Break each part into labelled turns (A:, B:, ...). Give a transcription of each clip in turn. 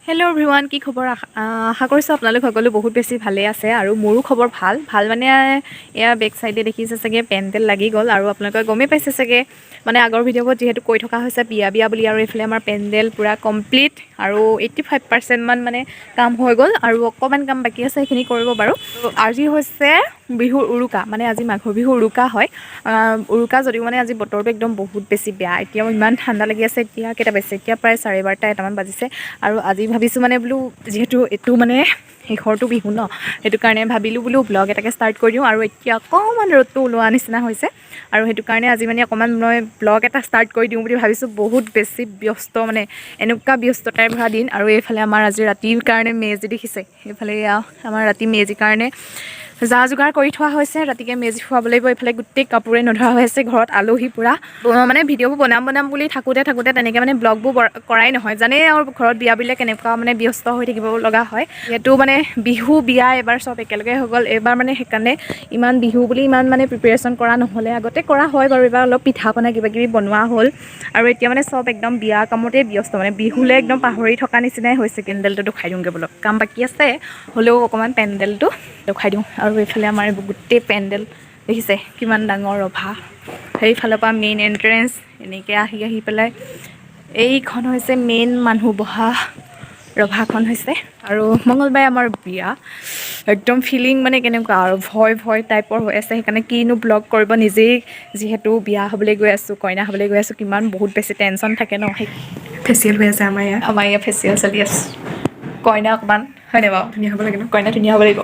A: Hello' everyone, কি খবৰ? আশা কৰিছোঁ আপোনালোক সকলো বহুত বেছি ভালে আছে আৰু মোৰো খবৰ ভাল মানে এয়া বেক চাইডে দেখিছে চাগে পেণ্ডেল লাগি গ'ল আৰু আপোনালোকে গমেই পাইছে চাগে মানে আগৰ ভিডিঅ'বোৰত যিহেতু কৈ থকা হৈছে বিয়া বুলি আৰু এইফালে আমাৰ পেণ্ডেল পূৰা কমপ্লিট আৰু 85% মান মানে কাম হৈ গ'ল আৰু অকণমান কাম বাকী আছে, সেইখিনি কৰিব বাৰু। আজি হৈছে বিহুৰ উৰুকা, মানে আজি মাঘৰ বিহুৰ উৰুকা হয়। উৰুকা যদিও মানে আজি বতৰটো একদম বহুত বেছি বেয়া, এতিয়াও ইমান ঠাণ্ডা লাগি আছে। এতিয়া কেইটা বাজিছে? এতিয়া প্ৰায় 12:30 এটামান বাজিছে আৰু আজি ভাবিছোঁ মানে বোলো যিহেতু এইটো মানে শেষৰটো বিহু ন, সেইটো কাৰণে ভাবিলোঁ বোলো ব্লগ এটাকে ষ্টাৰ্ট কৰি দিওঁ আৰু এতিয়া অকণমান ৰ'দটো ওলোৱা নিচিনা হৈছে আৰু সেইটো কাৰণে আজি মানে অকণমান মই ব্লগ এটা ষ্টাৰ্ট কৰি দিওঁ বুলি ভাবিছোঁ। বহুত বেছি ব্যস্ত, মানে এনেকুৱা ব্যস্ততাৰে ভৰা দিন। আৰু এইফালে আমাৰ আজি ৰাতিৰ কাৰণে মেজি দেখিছে, এইফালে আমাৰ ৰাতি মেজিৰ কাৰণে যা যোগাৰ কৰি থোৱা হৈছে। ৰাতিকে মেজি ফুৱাব লাগিব। এইফালে গোটেই কাপোৰে নধৰা হৈ আছে, ঘৰত আলহী পূৰা। মানে ভিডিঅ'বোৰ বনাম বুলি থাকোঁতে তেনেকৈ মানে ব্লগবোৰ কৰাই নহয়। জানেই আৰু ঘৰত বিয়া বুলিলে কেনেকুৱা মানে ব্যস্ত হৈ থাকিব লগা হয়। যিহেতু মানে বিহু বিয়া এবাৰ চব একেলগে হৈ গ'ল। এইবাৰ মানে সেইকাৰণে ইমান বিহু বুলি ইমান মানে প্ৰিপেৰেশ্যন কৰা নহ'লে, আগতে কৰা হয় বাৰু। এইবাৰ অলপ পিঠা পনা কিবাকিবি বনোৱা হ'ল আৰু এতিয়া মানে চব একদম বিয়া কামতেই ব্যস্ত, মানে বিহুলৈ একদম পাহৰি থকা নিচিনাই হৈছে। পেণ্ডেলটো দেখুৱাই দিওঁগৈ বলক, কাম বাকী আছে হ'লেও অকণমান পেণ্ডেলটো দেখুৱাই দিওঁ। আৰু এইফালে আমাৰ গোটেই পেণ্ডেল দেখিছে কিমান ডাঙৰ ৰভা, সেইফালৰ পৰা মেইন এণ্ট্ৰেঞ্চ এনেকৈ আহি পেলাই এইখন হৈছে মেইন মানুহ বহা ৰভাখন হৈছে। আৰু মঙলবাৰে আমাৰ বিয়া, একদম ফিলিং মানে কেনেকুৱা আৰু ভয় টাইপৰ হৈ আছে। সেইকাৰণে কিনো ব্লগ কৰিব, নিজেই যিহেতু বিয়া হ'বলৈ গৈ আছোঁ, কইনা হ'বলৈ গৈ আছোঁ, কিমান বহুত বেছি টেনশ্যন থাকে ন। সেই
B: ফেচিয়েল হৈ আছে আমাৰ
A: ইয়াত ফেচিয়েল চলি আছে। কইনা অকণমান হয়নে বাৰু?
B: ধুনীয়া হ'ব লাগে ন।
A: কইনা ধুনীয়া হ'ব লাগিব।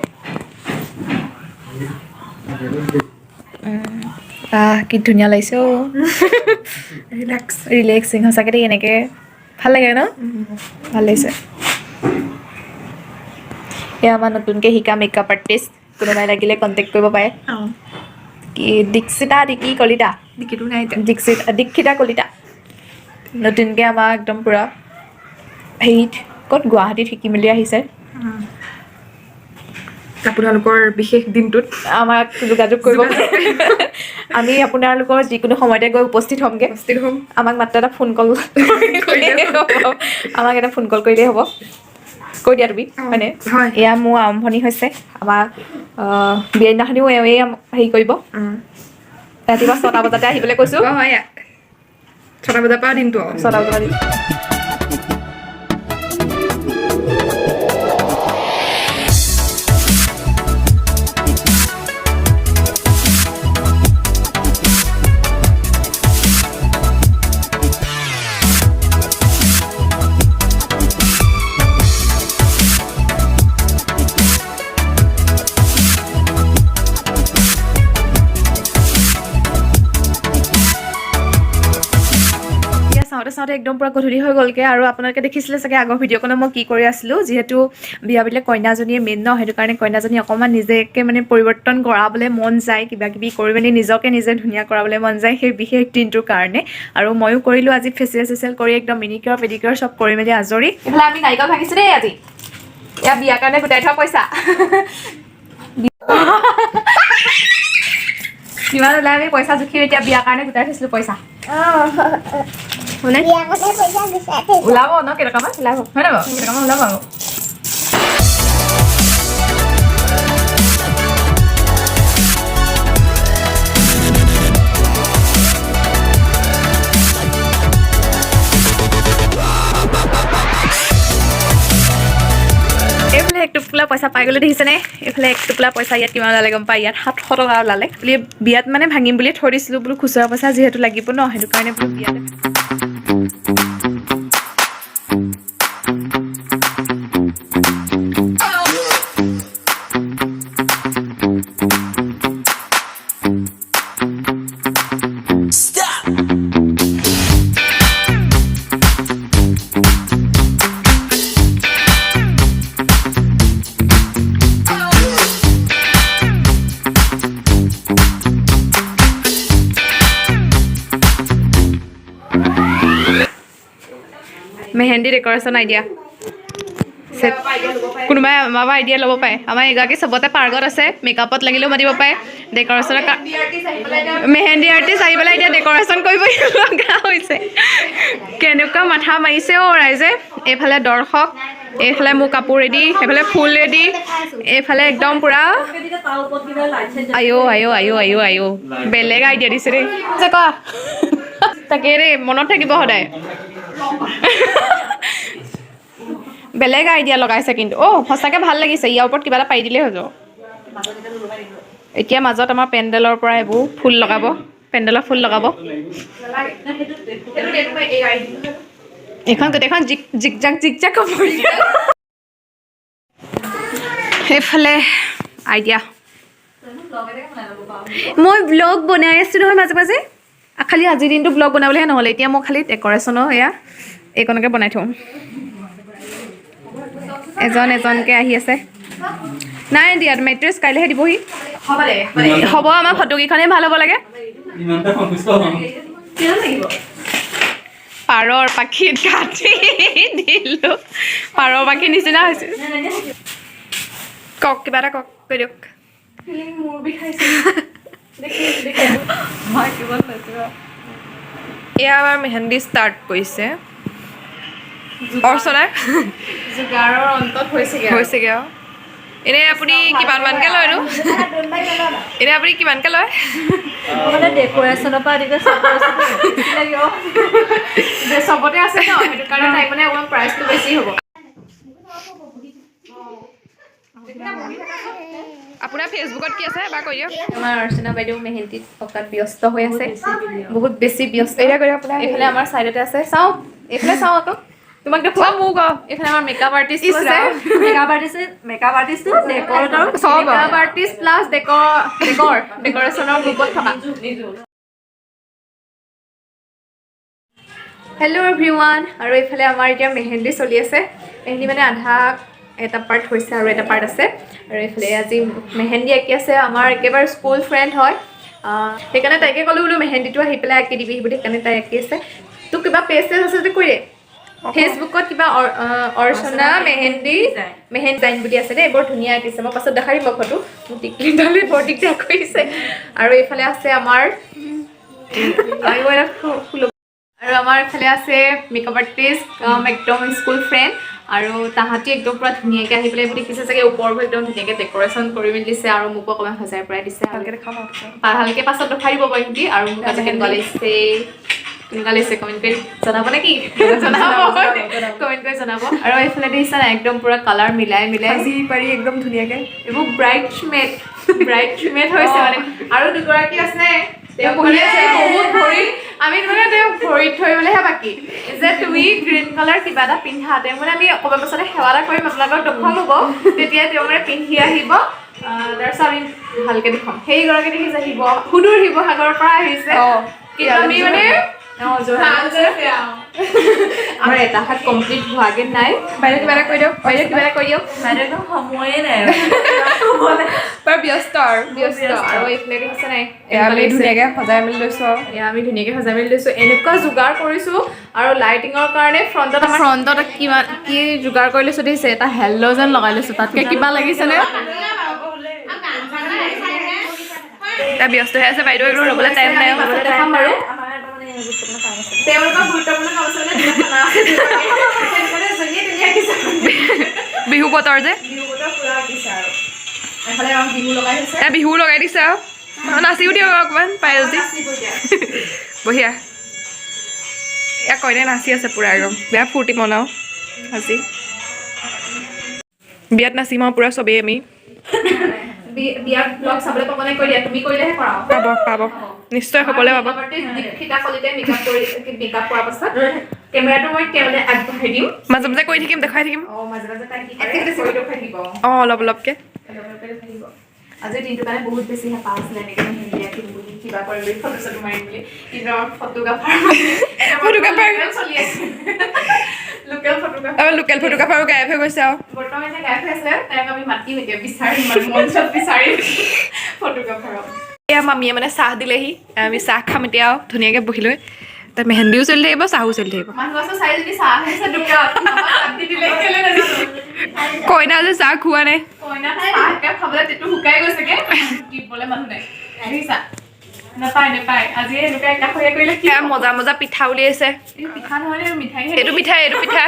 A: কি ধুনীয়া লাগিছে অ'। ৰিলেক্সিং সঁচাকৈ দেই, এনেকৈ ভাল লাগে ন, ভাল লাগিছে। এয়া আমাৰ নতুনকৈ শিকা মেকআপ আৰ্টিষ্ট, কোনোবাই লাগিলে কণ্টেক্ট কৰিব পাৰে। কি দীক্ষিতা কলিতা, দীক্ষিতা কলিতা নতুনকৈ আমাৰ একদম পূৰা হেৰিত ক'ত গুৱাহাটীত শিকি মেলি আহিছে।
B: আপোনালোকৰ বিশেষ দিনটোত
A: আমাক যোগাযোগ কৰিব। আমি আপোনালোকৰ যিকোনো সময়তে গৈ উপস্থিত হ'মগৈ। আমাক মাত্ৰ এটা ফোন কল কৰিলেই হ'ব। কৈ দিয়া তুমি হয়নে? এয়া মোৰ আৰম্ভণি হৈছে। আমাৰ বিয়াৰ দিনাখনিও এওঁৱে হেৰি কৰিব। ৰাতিপুৱা 6টা বজাতে আহিবলৈ কৈছোঁ।
B: 6টা বজাৰ পৰা দিনটো
A: 6টা বজাৰ পৰা চাওঁতে একদম পূৰা গধূলি হৈ গ'লগৈ। আৰু আপোনালোকে দেখিছিলে চাগে আগৰ ভিডিঅ'খনত মই কি কৰি আছিলোঁ। যিহেতু বিয়া বুলিলে কইনাজনীয়ে মেইন ন, সেইটো কাৰণে কইনাজনী অকণমান নিজকে মানে পৰিৱৰ্তন কৰাবলৈ মন যায়, কিবাকিবি কৰি মেলি নিজকে নিজে ধুনীয়া কৰাবলৈ মন যায় সেই বিশেষ দিনটোৰ কাৰণে। আৰু ময়ো কৰিলোঁ আজি ফেচিয়েল কৰি একদম মেনিকিউৰ পেডিকিউৰ চব কৰি মেলি আজৰি। এইফালে আমি নাৰিকল ভাঙিছোঁ দেই আজি, এয়া বিয়াৰ কাৰণে গোটাই থোৱা পইচা। কিমান ওলাই আমি পইচা জুখি এতিয়া বিয়াৰ কাৰণে গোটাই থৈছিলোঁ পইচা। ওলাব ন, কেইটকামান ওলাব হয় নাই বাৰু? কেইটকামান ওলাব আৰু। এইফালে এক টোপোলা পইচা পাই গ'লে দেখিছেনে? এইফালে এক টোপোলা পইচা ইয়াত কিমান ওলালে গম পায়? ইয়াত 700 টকা ওলালে। বুলি বিয়াত মানে ভাঙিম বুলি থৈ দিছিলোঁ বোলো, খুচুৰা পইচা যিহেতু লাগিব ন, সেইটো কাৰণে বোলো বিয়াতে মেহেন্দি ডেক'ৰেশ্যন আইডিয়া। কোনোবাই আমাৰ পৰা আইডিয়া ল'ব পাৰে আমাৰ এগৰাকী চবতে পাৰ্গত আছে মেকআপত লাগিলেও মাতিব পাৰে ডেক'ৰেশ্যনৰ মেহেন্দী আৰ্টিষ্ট আহি পেলাই এতিয়া ডেক'ৰেশ্যন কৰিব লগা হৈছে কেনেকুৱা মাথা মাৰিছে অ' ৰাইজে এইফালে দৰ্শক এইফালে মোৰ কাপোৰ ৰেডি এইফালে ফুল ৰেডি এইফালে একদম পূৰা আইঅ' বেলেগ আইডিয়া দিছে দেই যে কোৱা তাকে দেই মনত থাকিব সদায় বেলেগ আইডিয়া লগাইছে কিন্তু সঁচাকৈ ভাল লাগিছে ইয়াৰ ওপৰত কিবা এটা পাৰি দিলেই হৈ যাব এতিয়া মাজত আমাৰ পেণ্ডেলৰ পৰা এইবোৰ ফুল লগাব পেণ্ডেলৰ ফুল লগাব এইখন গোটেইখন জিক জাক সেইফালে আইডিয়া মই ব্লগ বনাই আছোঁ নহয় মাজে মাজে খালি আজিৰ দিনটো ব্লগ বনাবলৈহে নহ'লে এতিয়া মই খালি ডেক'ৰেশ্যনৰ এয়া এইকণকে বনাই থওঁ এজনকৈ আহি আছে নাই দিয়া মেট্ৰেছ কাইলৈহে দিবহি হ'ব আমাৰ ফটোকেইখনেই ভাল হ'ব লাগে পাৰৰ পাখিত কাটি দিলোঁ পাৰৰ পাখিৰ নিচিনা হৈছে কওক কিবা এটা কওক কৈ দিয়ক এয়া আমাৰ মেহেন্দি ষ্টাৰ্ট কৰিছে অৰ্চনা যোগাৰৰ অন্তত হৈছেগৈ আৰু এনেই আপুনি কিমানমানকৈ লয়নো এনেই আপুনি কিমানকৈ লয়
C: ডেক'ৰেশ্যনৰ পৰা আদি কৰি
A: চবতে আছে ন সেইটো কাৰণে তাই মানে অকণমান প্ৰাইচটো বেছি হ'ব আপোনাৰ ফেচবুকত কি আছে এবাৰ কৈ দিয়ক আমাৰ অৰ্চনা বাইদেউ মেহেন্দীত থকাত ব্যস্ত হৈ আছে বহুত বেছি ব্যস্ত এতিয়া কৈ আপোনাৰ এইফালে আমাৰ ছাইডতে আছে চাওঁ এইফালে চাওঁ আকৌ তোমাক দেখুৱা মোক এইফালে আমাৰ মেকআপ আৰ্টিষ্ট আছে
C: মেকআপ আৰ্টিষ্টটো
A: মেকআপ আৰ্টিষ্ট প্লাছ ডেক'ৰেশ্যনৰ গ্ৰুপত থকা হেল্ল' এভৰিৱান আৰু এইফালে আমাৰ এতিয়া মেহেন্দি চলি আছে মেহেন্দি মানে আধা এটা পাৰ্ট হৈছে আৰু এটা পাৰ্ট আছে আৰু এইফালে আজি মেহেন্দি আঁকি আছে আমাৰ একেবাৰে স্কুল ফ্ৰেণ্ড হয় সেইকাৰণে তাইকে ক'লোঁ বোলো মেহেন্দিটো আহি পেলাই আঁকি দিবি বুলি সেইকাৰণে তাই আঁকি আছে তোৰ কিবা পেজ আছে যদি কৈ দে ফেচবুকত কিবা অৰ্চনা মেহেন্দি ডিজাইন বুলি আছে দেই বৰ ধুনীয়া আঁকিছে মই পাছত দেখাই দিব ফটো মোৰ টিকলি ডালি বৰ দিগদাৰ কৰিছে আৰু এইফালে আছে আমাৰ আৰু আমাৰ এইফালে আছে মেকআপ আৰ্টিষ্ট একদম স্কুল ফ্ৰেণ্ড আৰু তাহাঁতি একদম পূৰা ধুনীয়াকৈ আহি পেলাই দেখিছে চাগে ওপৰবোৰ একদম ধুনীয়াকৈ ডেক'ৰেশ্যন কৰি মেলি দিছে আৰু মোকো অকণমান সজাই পৰাই দিছে ভালকৈ দেখাব ভালকৈ পাছত দেখাই দিব পাৰিম কি আৰু মোক আজি কেনেকুৱা লাগিছে কমেণ্ট কৰি জনাব নে কি কমেণ্ট কৰি জনাব আৰু এইফালে দেখিছা নাই একদম পূৰা কালাৰ মিলাই
B: আজি পাৰি একদম ধুনীয়াকৈ
A: এইবোৰ ব্ৰাইট মেট হৈছে মানে আৰু দুগৰাকী আছে বহুত ভৰিত আমি মানে তেওঁ ভৰিত ধৰিবলৈহে বাকী যে তুমি গ্ৰীণ কালাৰ কিবা এটা পিন্ধা তেওঁ মানে আমি অকণমান পাছতে সেৱা এটা কৰিম আপোনালোকক দেখুৱাম হ'ব তেতিয়া তেওঁ মানে পিন্ধি আহিব তাৰপিছত আমি ভালকৈ দেখুৱাম সেইগৰাকী দেখি আহিব সুদূৰ শিৱসাগৰৰ পৰা আহিছে কিন্তু আমি মানে আমাৰ এটা হাত কমপ্লিট হোৱাগৈ নাই বাইদেউ কিবা এটা কৈ দিয়ক
C: বাইদেউ সময়ে নাই
A: ব্যস্ত আৰু এইফালে দেখিছে নাই
B: আমি ধুনীয়াকৈ সজাই মেলি লৈছোঁ আৰু
A: আমি ধুনীয়াকৈ সজাই মেলি লৈছোঁ এনেকুৱা যোগাৰ কৰিছোঁ আৰু লাইটিঙৰ কাৰণে ফ্ৰণ্টত কি যোগাৰ কৰি লৈছোঁ দেখিছে এটা হেল'জেন লগাই লৈছোঁ তাতকৈ কিবা লাগিছেনে এতিয়া ব্যস্ত হৈ আছে বাইদেউ এইবোৰ ৰ'বলৈ টাইম নাই দেখাম বাৰু তেওঁলোকৰ গুৰুত্বপূৰ্ণ কাম আছে বিহু বতৰ যে বিহু লগাই দিছে আৰু নাচিও দিয়ক অকণমান পাই যদি বঢ়িয়া এয়া কইনাই নাচি আছে পূৰা একদম বেয়া ফূৰ্তি মনাওঁ আজি বিয়াত নাচিম আৰু পূৰা চবেই আমি বিয়াত ব্লগ চাবলৈ পাবনে কৈ দিয়া তুমি কৰিলেহে কৰাওঁ পাব নিশ্চয় সকলোৱে পাব মেকআপ কৰাৰ পাছত কেমেৰাটো মই তেওঁলৈ আগবঢ়াই দিম মাজে মাজে কৰি থাকিম দেখাই থাকিম অলপ অলপকৈ আজিৰ দিনটোৰ কাৰণে বহুত বেছি হেঁপাহ আছিলে এনেকৈ মেহেন্দি আঁকিম বুলি কিবা কৰিম বুলি ফটো চটো মাৰিম বুলি কিন্তু আমাৰ ফটোগ্ৰাফাৰ চলি আছে লোকেল ফটোগ্ৰাফাৰো গায়ব হৈ গৈছে আৰু বৰ্তমান এতিয়া গায়ব হৈ আছে তাইক আমি মাতিম এতিয়া বিচাৰিম মঞ্চত বিচাৰিম ফটোগ্ৰাফাৰক এয়া মামীয়ে মানে চাহ দিলেহি আমি চাহ খাম এতিয়া আৰু ধুনীয়াকৈ বহি লৈ তাই মেহেন্দিও চলি থাকিব চাহো চলি থাকিব
B: কইনা যে চাহ খোৱা নাই
A: কইনা চাহ একাপ খাবলৈ তেটো শুকাই গৈছেগে দিবলৈ মানুহ নাই আহিছা নাপায় আজি এনেকুৱা একাষৰীয়া কৰিলে কি
B: মজা মজা পিঠা উলিয়াইছে
A: এইটো পিঠা নহয় এইটো মিঠাই
B: এইটো পিঠা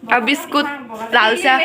B: আৰু বিস্কুট লাল চাহ